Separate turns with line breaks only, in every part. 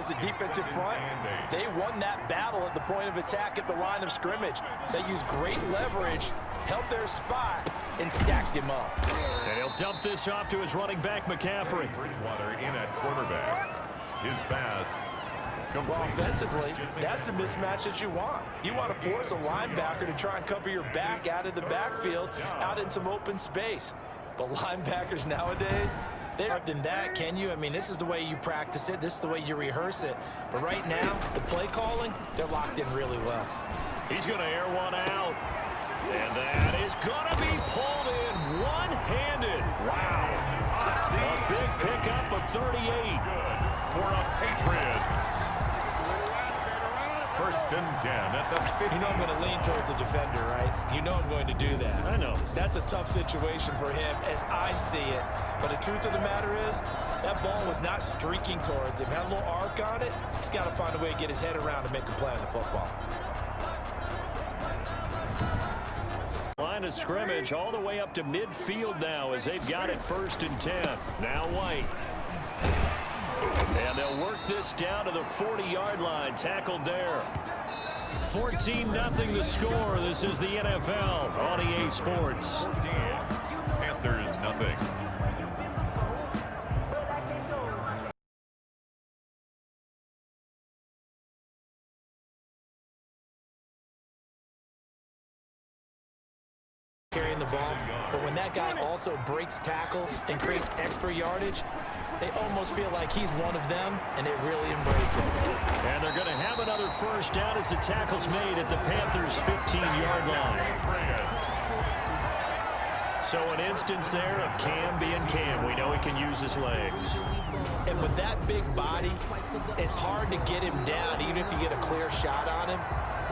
as the defensive front, they won that battle at the point of attack at the line of scrimmage. They used great leverage, held their spot, and stacked him up.
And he'll dump this off to his running back, McCaffrey.
Bridgewater in at quarterback. His pass.
Well, offensively, that's the mismatch that you want. You want to force a linebacker to try and cover your back out of the backfield, out in some open space. But linebackers nowadays, they're more than that, can you? I mean, this is the way you practice it. This is the way you rehearse it. But right now, the play calling, they're locked in really well.
He's going to air one out. And that is going to be pulled in one-handed. Wow. A big pickup of 38.
For the Patriots. First and 10 at the 50.
You know I'm going to lean towards the defender, right? You know I'm going to do that.
I know.
That's a tough situation for him as I see it. But the truth of the matter is, that ball was not streaking towards him. Had a little arc on it. He's got to find a way to get his head around to make a play on the football.
Line of scrimmage all the way up to midfield now as they've got it first and 10. Now White. And they'll work this down to the 40-yard line. Tackled there. 14-0 the score. This is the NFL on EA Sports.
14. Panthers nothing.
Carrying the ball, but when that guy also breaks tackles and creates extra yardage, they almost feel like he's one of them, and they really embrace it.
And they're going to have another first down as the tackle's made at the Panthers' 15-yard line. So an instance there of Cam being Cam. We know he can use his legs.
And with that big body, it's hard to get him down, even if you get a clear shot on him.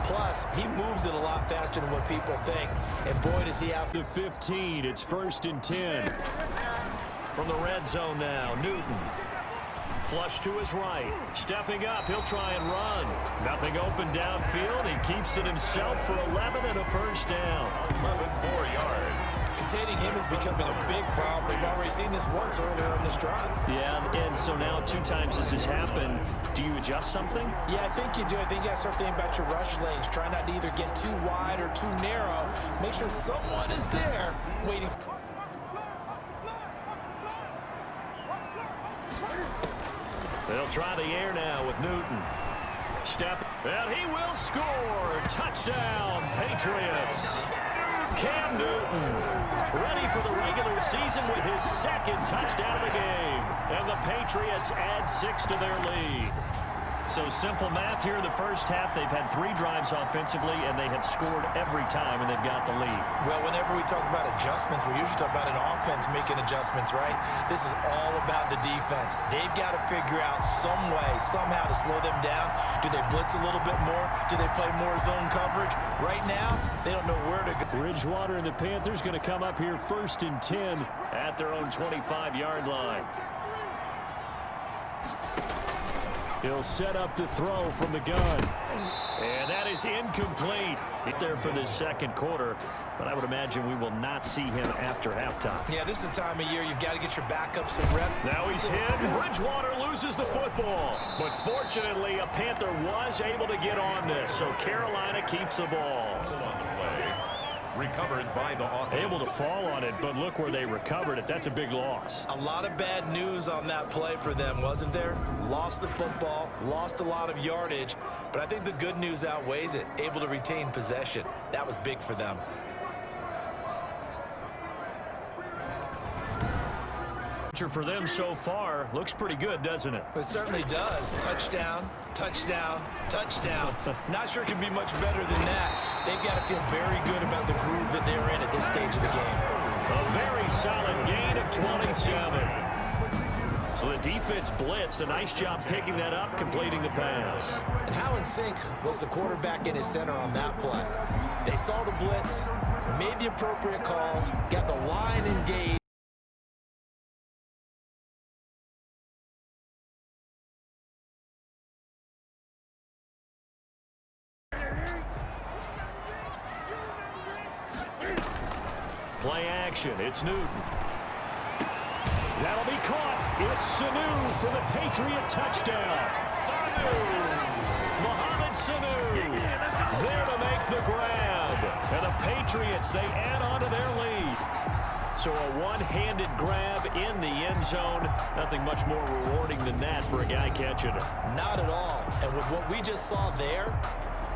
Plus, he moves it a lot faster than what people think. And boy, does he have...
To 15, it's first and 10. From the red zone now, Newton. Flush to his right. Stepping up, he'll try and run. Nothing open downfield. He keeps it himself for 11 and a first down.
4 yards.
Containing him is becoming a big problem. We've already seen this once earlier in this drive.
Yeah, and so now 2 times this has happened. Do you adjust something?
Yeah, I think you do. I think you got to start thinking about your rush lanes. Try not to either get too wide or too narrow. Make sure someone is there waiting.
They'll try the air now with Newton. Step, and he will score. Touchdown, Patriots. Cam Newton ready for the regular season with his second touchdown of the game. And the Patriots add 6 to their lead. So simple math here in the first half. They've had 3 drives offensively, and they have scored every time, and they've got the lead.
Well, whenever we talk about adjustments, we usually talk about an offense making adjustments, right? This is all about the defense. They've got to figure out some way, somehow to slow them down. Do they blitz a little bit more? Do they play more zone coverage? Right now, they don't know where to go.
Bridgewater and the Panthers going to come up here first and 10 at their own 25-yard line. He'll set up to throw from the gun. And that is incomplete. Hit there for this second quarter, but I would imagine we will not see him after halftime.
Yeah, this is the time of year you've got to get your backups some rep.
Now he's hit. Bridgewater loses the football. But fortunately, a Panther was able to get on this, so Carolina keeps the ball.
Recovered by the offense.
Able to fall on it, but look where they recovered it. That's a big loss.
A lot of bad news on that play for them, wasn't there? Lost the football, lost a lot of yardage, but I think the good news outweighs it. Able to retain possession. That was big for them.
For them so far, looks pretty good, doesn't it?
It certainly does. Touchdown, touchdown, touchdown. Not sure it can be much better than that. They've got to feel very good about the groove that they're in at this stage of the game.
A very solid gain of 27. So the defense blitzed. A nice job picking that up, completing the pass.
And how in sync was the quarterback in his center on that play? They saw the blitz, made the appropriate calls, got the line engaged.
Play action. It's Newton. That'll be caught. It's Sanu for the Patriot touchdown. Sanu there to make the grab. And the Patriots, they add on to their lead. So a one-handed grab in the end zone. Nothing much more rewarding than that for a guy catching it.
Not at all. And with what we just saw there,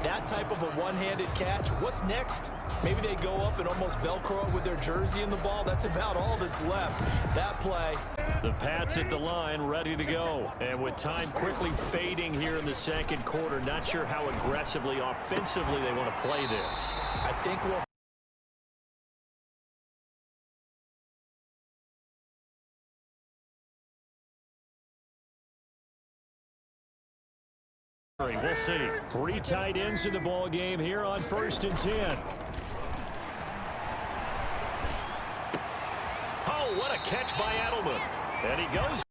that type of a one-handed catch, what's next? Maybe they go up and almost Velcro it with their jersey in the ball. That's about all that's left. That play.
The Pats at the line, ready to go. And with time quickly fading here in the second quarter, not sure how aggressively, offensively they want to play this.
I think we'll...
We'll see. 3 tight ends in the ball game here on 1st and 10. Oh, what a catch by Edelman. And he goes.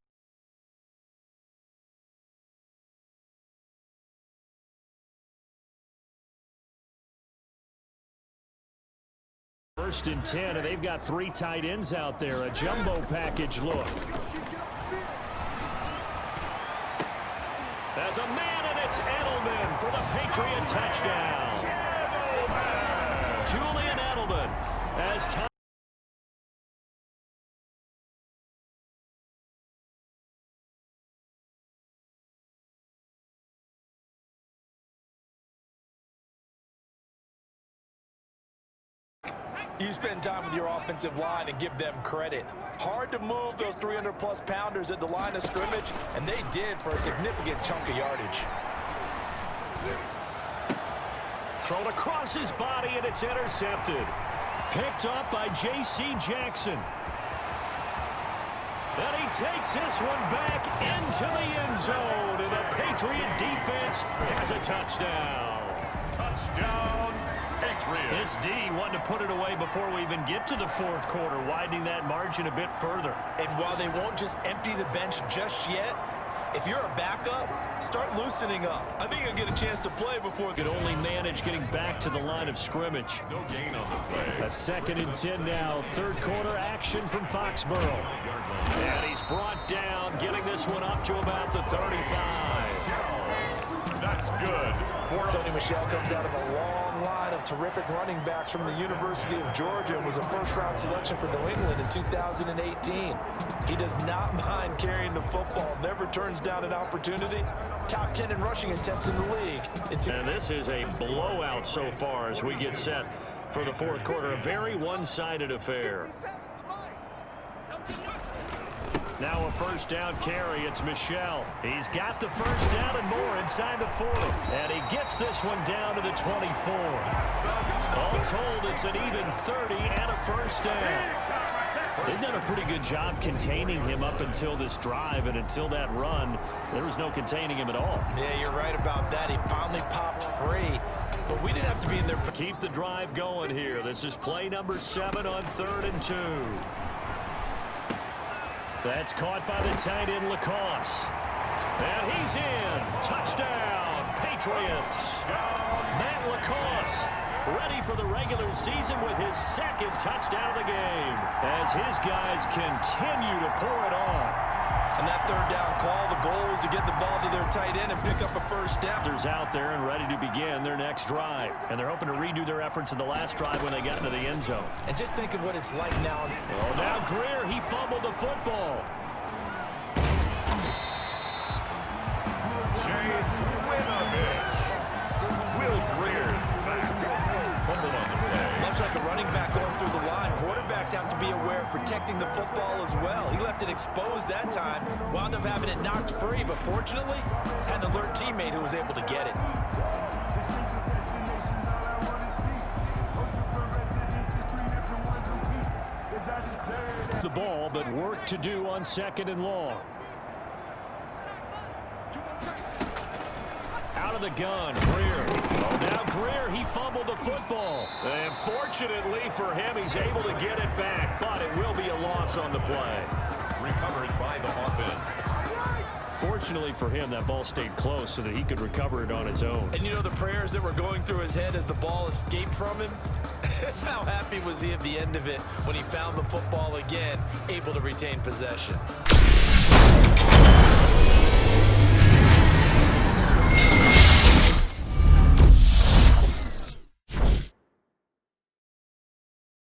First and 10, and they've got 3 tight ends out there. A jumbo package look. There's a man, and it's Edelman for the Patriot touchdown. Julian Edelman as time.
You spend time with your offensive line and give them credit. Hard to move those 300-plus pounders at the line of scrimmage, and they did for a significant chunk of yardage.
Thrown across his body, and it's intercepted. Picked up by J.C. Jackson. And he takes this one back into the end zone, and the Patriot defense has a touchdown.
Touchdown, Patriots.
This D wanted to put it away before we even get to the 4th quarter, widening that margin a bit further.
And while they won't just empty the bench just yet, if you're a backup, start loosening up. I think you'll get a chance to play before...
Could only manage getting back to the line of scrimmage.
No gain on the play.
That's 2nd and 10 now. 3rd quarter action from Foxborough. And he's brought down, getting this one up to about the 35.
That's good.
Sony Michel comes out of a long line of terrific running backs from the University of Georgia and was a first-round selection for New England in 2018. He does not mind carrying the football, never turns down an opportunity. Top 10 in rushing attempts in the league.
And this is a blowout so far as we get set for the 4th quarter. A very one-sided affair. Now a first down carry. It's Michel. He's got the first down and more inside the 40. And he gets this one down to the 24. All told, it's an even 30 and a first down. They've done a pretty good job containing him up until this drive, and until that run, there was no containing him at all.
Yeah, you're right about that. He finally popped free, but we didn't have to be in there.
Keep the drive going here. This is play number 7 on 3rd and 2. That's caught by the tight end, Lacoste. And he's in. Touchdown, Patriots. Matt Lacoste ready for the regular season with his 2nd touchdown of the game as his guys continue to pour it on.
And that 3rd down call, the goal was to get the ball to their tight end and pick up a first down.
They're out there and ready to begin their next drive. And they're hoping to redo their efforts in the last drive when they got into the end zone.
And just think of what it's like now.
Oh, now Greer, he fumbled the football.
Chase Winovich. Will Greer sacked. Fumbled on the play.
Much like a running back going through the line, quarterbacks have to be aware of protecting the football as well. He left it exposed that time, wound up having it knocked free, but fortunately, had an alert teammate who was able to get it.
The ball, but work to do on 2nd and long. Out of the gun, Greer. Oh, now Greer, he fumbled the football. And fortunately for him, he's able to get it back, but it will be a loss on the play.
Recovered by the offense.
Fortunately for him, that ball stayed close so that he could recover it on his own.
And you know the prayers that were going through his head as the ball escaped from him? How happy was he at the end of it when he found the football again, able to retain possession?